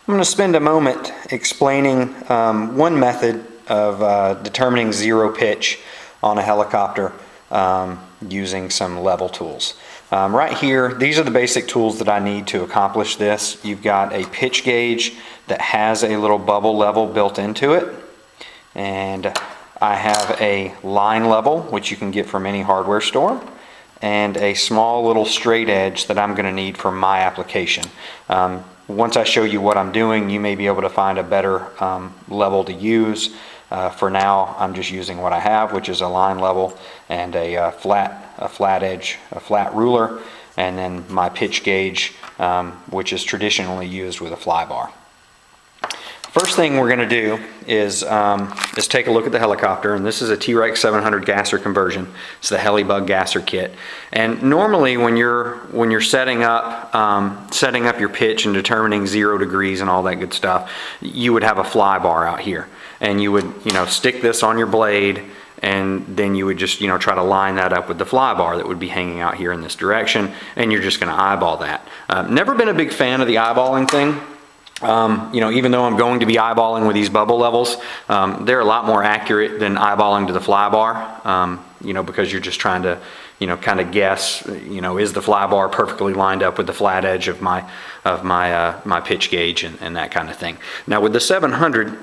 I'm going to spend a moment explaining one method of determining zero pitch on a helicopter using some level tools. Right here, these are the basic tools that I need to accomplish this. You've got a pitch gauge that has a little bubble level built into it, and I have a line level, which you can get from any hardware store, and a small little straight edge that I'm going to need for my application. Once I show you what I'm doing, you may be able to find a better level to use. For now, I'm just using what I have, which is a line level and a flat edge, a flat ruler, and then my pitch gauge, which is traditionally used with a fly bar. First thing we're going to do is take a look at the helicopter, and this is a T-Rex 700 gasser conversion. It's the Helibug gasser kit. And normally when you're setting up your pitch and determining 0 degrees and all that good stuff, you would have a fly bar out here, and you would stick this on your blade, and then you would just try to line that up with the fly bar that would be hanging out here in this direction, and you're just going to eyeball that. Never been a big fan of the eyeballing thing. Even though I'm going to be eyeballing with these bubble levels, they're a lot more accurate than eyeballing to the fly bar, because you're just trying to, kind of guess, is the fly bar perfectly lined up with the flat edge of my pitch gauge and that kind of thing. Now with the 700,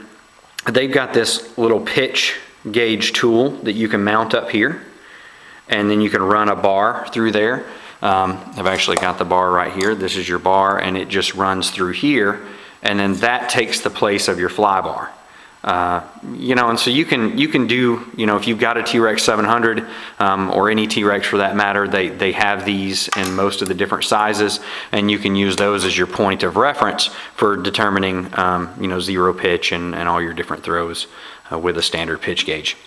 they've got this little pitch gauge tool that you can mount up here, and then you can run a bar through there. I've actually got the bar right here. This is your bar, and it just runs through here, and then that takes the place of your fly bar. And so you can do, if you've got a T-Rex 700 or any T-Rex for that matter, they have these in most of the different sizes, and you can use those as your point of reference for determining, zero pitch and all your different throws with a standard pitch gauge.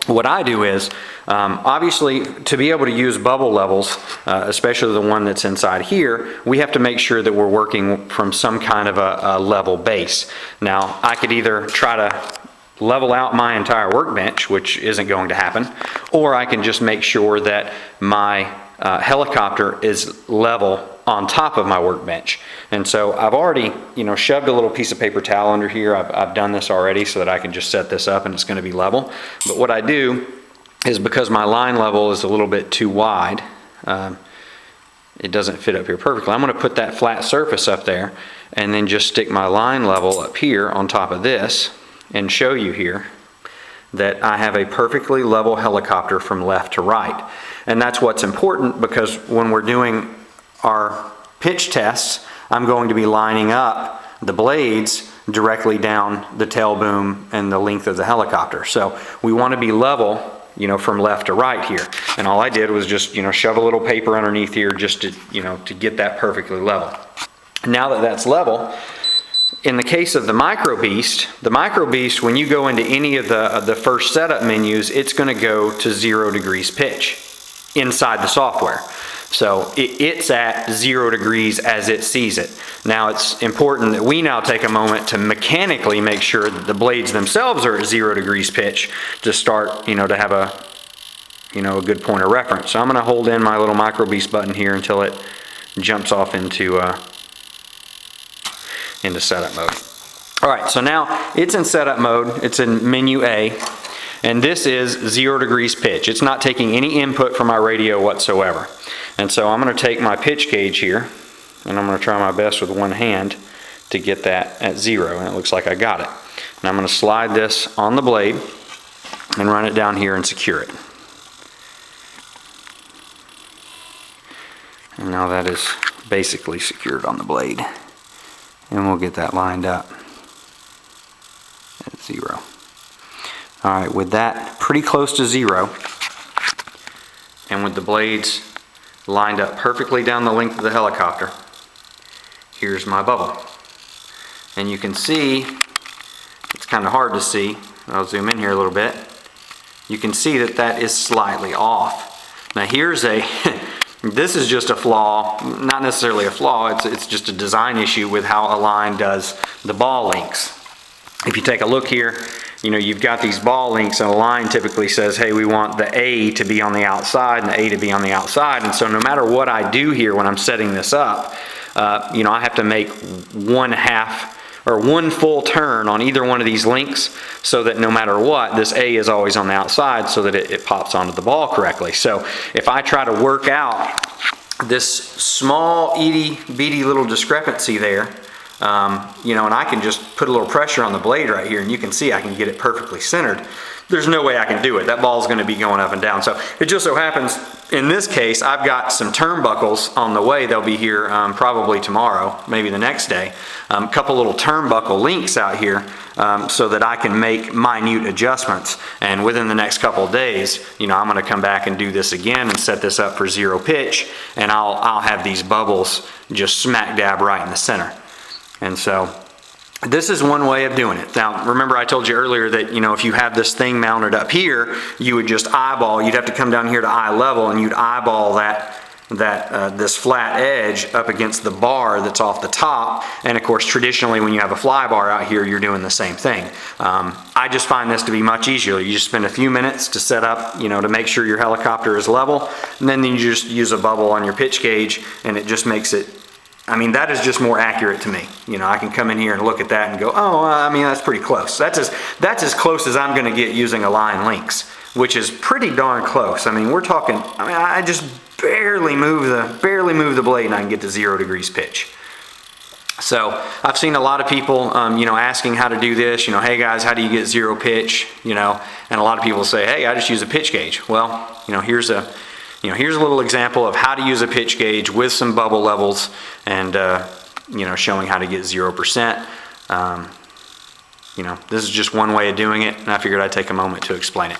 What I do is, obviously, to be able to use bubble levels, especially the one that's inside here, we have to make sure that we're working from some kind of a level base. Now, I could either try to level out my entire workbench, which isn't going to happen, or I can just make sure that my helicopter is level on top of my workbench. And so I've already, shoved a little piece of paper towel under here. I've done this already so that I can just set this up and it's going to be level. But what I do is, because my line level is a little bit too wide, it doesn't fit up here perfectly. I'm going to put that flat surface up there and then just stick my line level up here on top of this and show you here that I have a perfectly level helicopter from left to right. And that's what's important, because when we're doing our pitch tests, I'm going to be lining up the blades directly down the tail boom and the length of the helicopter. So we want to be level, from left to right here. And all I did was just, shove a little paper underneath here just to, to get that perfectly level. Now that that's level, in the case of the Micro Beast, when you go into any of the first setup menus, it's going to go to 0 degrees pitch inside the software. So it's at 0 degrees as it sees it. Now it's important that we now take a moment to mechanically make sure that the blades themselves are at 0 degrees pitch to start, to have a good point of reference. So I'm going to hold in my little Micro Beast button here until it jumps off into setup mode. All right, so now it's in setup mode. It's in menu A. And this is 0 degrees pitch. It's not taking any input from my radio whatsoever. And so I'm going to take my pitch gauge here, and I'm going to try my best with one hand to get that at 0, and it looks like I got it. And I'm going to slide this on the blade and run it down here and secure it. And now that is basically secured on the blade. And we'll get that lined up at 0. Alright, with that pretty close to 0, and with the blades lined up perfectly down the length of the helicopter, here's my bubble. And you can see, it's kind of hard to see, I'll zoom in here a little bit, you can see that that is slightly off. Now here's this is just a flaw, not necessarily a flaw, it's just a design issue with how Align does the ball links. If you take a look here, you've got these ball links, and Align typically says, hey, we want the A to be on the outside and the A to be on the outside. And so no matter what I do here when I'm setting this up, I have to make 1/2 or one full turn on either one of these links, so that no matter what, this A is always on the outside so that it pops onto the ball correctly. So if I try to work out this small itty bitty little discrepancy there, you know, and I can just put a little pressure on the blade right here, and you can see I can get it perfectly centered. There's no way I can do it. That ball's going to be going up and down. So it just so happens in this case I've got some turnbuckles on the way. They'll be here probably tomorrow, maybe the next day. A couple little turnbuckle links out here so that I can make minute adjustments. And within the next couple of days, you know, I'm going to come back and do this again and set this up for zero pitch, and I'll have these bubbles just smack dab right in the center. And so this is one way of doing it. Now, remember I told you earlier that, you know, if you have this thing mounted up here, you would just eyeball, you'd have to come down here to eye level, and you'd eyeball this flat edge up against the bar that's off the top. And of course, traditionally when you have a fly bar out here, you're doing the same thing. I just find this to be much easier. You just spend a few minutes to set up, you know, to make sure your helicopter is level, and then you just use a bubble on your pitch gauge, and it just makes it, I mean, that is just more accurate to me. You know, I can come in here and look at that and go, oh, I mean, that's pretty close. That's as close as I'm going to get using Align links, which is pretty darn close. I mean, we're talking, I mean, I just barely move the blade and I can get to 0 degrees pitch. So I've seen a lot of people, you know, asking how to do this. You know, hey guys, how do you get zero pitch? You know, and a lot of people say, hey, I just use a pitch gauge. Well, you know, here's a little example of how to use a pitch gauge with some bubble levels, and you know, showing how to get 0%. You know, this is just one way of doing it, and I figured I'd take a moment to explain it.